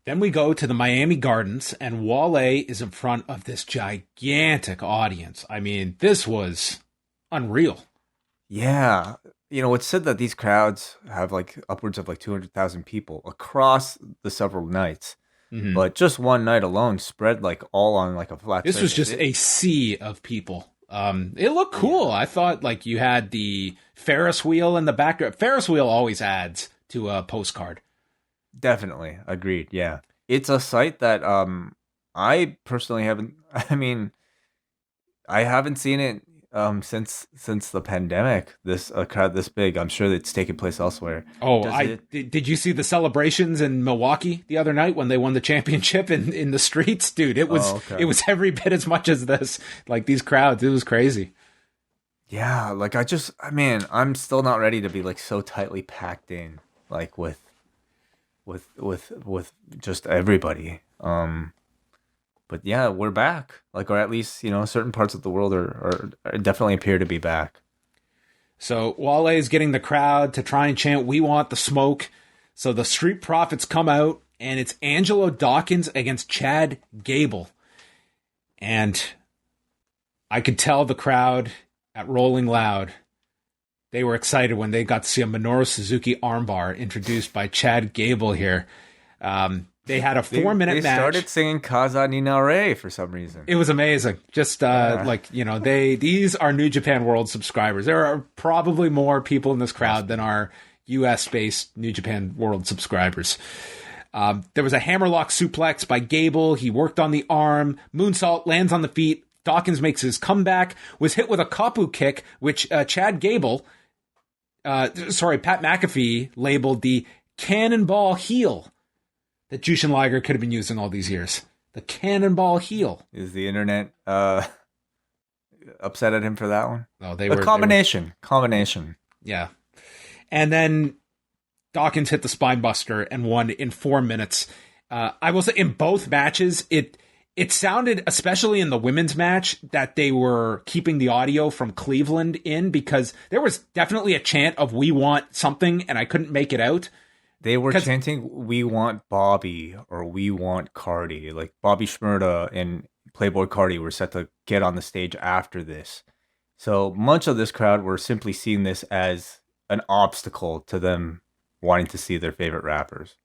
Then we go to the Miami Gardens, and Wale is in front of this gigantic audience. I mean, this was unreal. Yeah. It's said that these crowds have like upwards of like 200,000 people across the several nights, Mhm. but just one night alone spread like all on like a flat This was surface. just a sea of people. It looked Yeah, cool. I thought like you had the Ferris wheel in the background. Ferris wheel always adds to a postcard. definitely. Agreed. Yeah. It's a site that I personally haven't I mean, I haven't seen it since the pandemic. This a crowd this big. I'm sure it's taken place elsewhere. Oh, Does I it did you see the celebrations in Milwaukee the other night when they won the championship in the streets? Dude, it was Oh, okay. it was every bit as much as this. Like these crowds, it was crazy. Yeah, like I mean, I'm still not ready to be like so tightly packed in, like with just everybody. But yeah, we're back. Like, or at least certain parts of the world are definitely appear to be back. So Wale is getting the crowd to try and chant, "We want the smoke." So the Street Profits come out, and it's Angelo Dawkins against Chad Gable. And I could tell the crowd at Rolling Loud, they were excited when they got to see a Minoru Suzuki armbar introduced by Chad Gable here. They had a They 4 minute they match. started singing Kaza ni Nare for some reason. It was amazing. Just Yeah, these are New Japan World subscribers. There are probably more people in this must crowd than be. are US based New Japan World subscribers. There was a hammerlock suplex by Gable. He worked on the arm. Moonsault lands on the feet. Dawkins makes his comeback. Was hit with a Kapu kick, which Chad Gable, Pat McAfee labeled the cannonball heel that Jushin Liger could have been using all these years. The cannonball heel. Is the internet upset at him for that one? Oh, A combination. yeah. And then Dawkins hit the spine buster and won in 4 minutes. I will say in both matches, it sounded, especially in the women's match, that they were keeping the audio from Cleveland in because there was definitely a chant of "We want something," and I couldn't make it out. They were Because chanting, "We want Bobby" or "We want Cardi." Like Bobby Shmurda and Playboy Cardi were set to get on the stage after this. So much of this crowd were simply seeing this as an obstacle to them wanting to see their favorite rappers.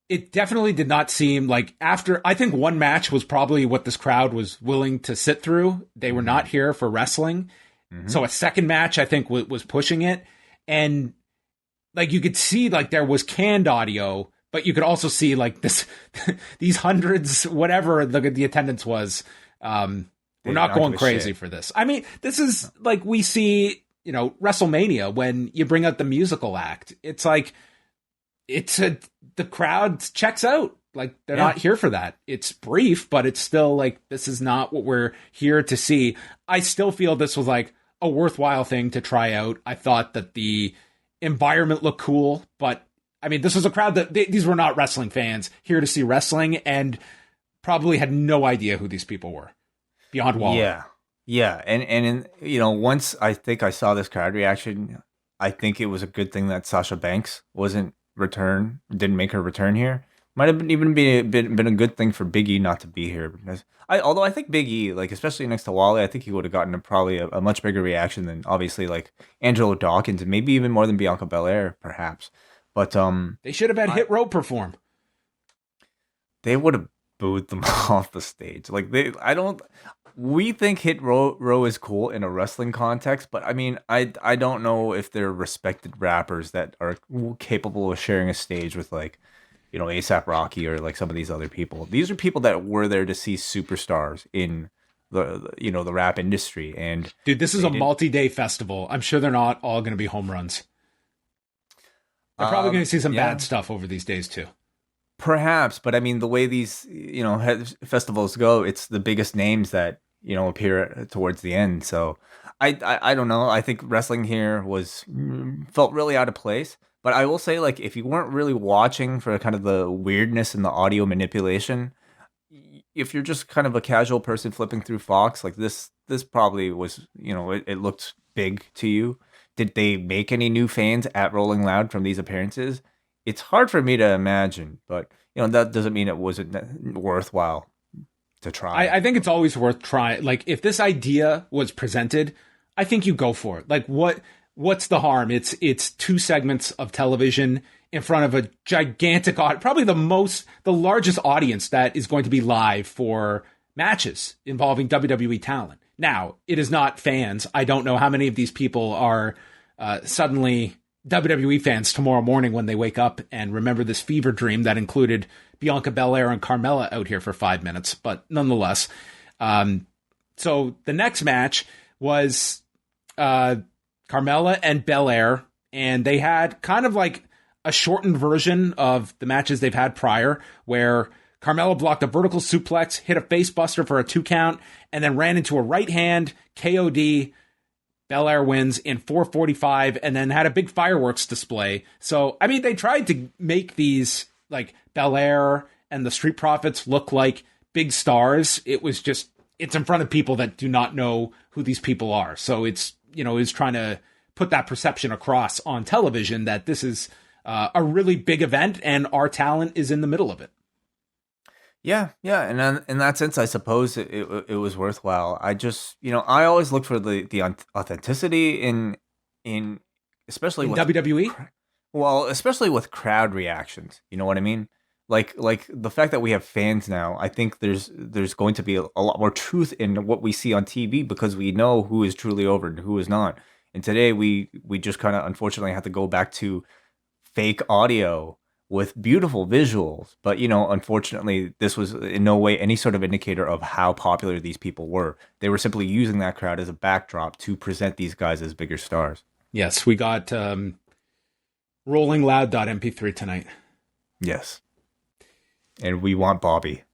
it definitely did not seem like after I think one match was probably what this crowd was willing to sit through. They were Hmm not here for wrestling. hmm So a second match I think was pushing it, and like you could see like there was canned audio, but you could also see like this these hundreds whatever the attendance was. We're They did not not give going a crazy shit. for this. I mean, this is like we see, WrestleMania when you bring out the musical act. It's like the crowd checks out. Like they're Yeah. not here for that. It's brief, but it's still like this is not what we're here to see. I still feel this was like a worthwhile thing to try out. I thought that the environment looked cool, but I mean, this was a crowd that these were not wrestling fans here to see wrestling and probably had no idea who these people were beyond Wale. Yeah. Yeah. And once I think I saw this crowd reaction, I think it was a good thing that Sasha Banks didn't make her return here. Might have been a good thing for Big E not to be here because although I think Big E, like especially next to Wally, I think he would have gotten probably a much bigger reaction than obviously like Angelo Dawkins and maybe even more than Bianca Belair perhaps. But They should have had I Hit Row perform. they would have booed them off the stage. Like I don't. We think Hit Row is cool in a wrestling context, but I mean, I don't know if they're respected rappers that are capable of sharing a stage with like, ASAP Rocky or like some of these other people. These are people that were there to see superstars in the rap industry, and Dude, this is they a didn't. multi-day festival. I'm sure they're not all going to be home runs. They're probably going to see some Yeah, bad stuff over these days too. perhaps, but I mean, the way these festivals go, it's the biggest names that appear towards the end. So I don't know. I think wrestling here was felt really out of place. But I will say, like, if you weren't really watching for kind of the weirdness and the audio manipulation, if you're just kind of a casual person flipping through Fox, like this probably was, it looked big to you. Did they make any new fans at Rolling Loud from these appearances? it's hard for me to imagine, but that doesn't mean it wasn't worthwhile to try. I think it's always worth trying. Like, if this idea was presented, I think you go for it. Like, what's the harm? It's 2 segments of television in front of a gigantic probably the largest audience that is going to be live for matches involving WWE talent. Now, it is not fans. I don't know how many of these people are suddenly WWE fans tomorrow morning when they wake up and remember this fever dream that included Bianca Belair and Carmella out here for 5 minutes. But nonetheless, so the next match was Carmella and Belair, and they had kind of like a shortened version of the matches they've had prior, where Carmella blocked a vertical suplex, hit a face buster for a 2 count, and then ran into a right hand KOD. Belair wins in 4:45, and then had a big fireworks display. So, I mean, they tried to make these, like, Belair and the Street Profits look like big stars. It's in front of people that do not know who these people are. So it's trying to put that perception across on television that this is a really big event and our talent is in the middle of it. Yeah, and in that sense, I suppose it was worthwhile. I just, I always look for the authenticity in especially with WWE. Well, especially with crowd reactions. You know what I mean? Like the fact that we have fans now. I think there's going to be a lot more truth in what we see on TV because we know who is truly over and who is not. And today we just kind of unfortunately have to go back to fake audio with beautiful visuals. But, unfortunately, this was in no way any sort of indicator of how popular these people were. They were simply using that crowd as a backdrop to present these guys as bigger stars. Yes, we got Rolling Loud .mp3 tonight. Yes. And we want Bobby.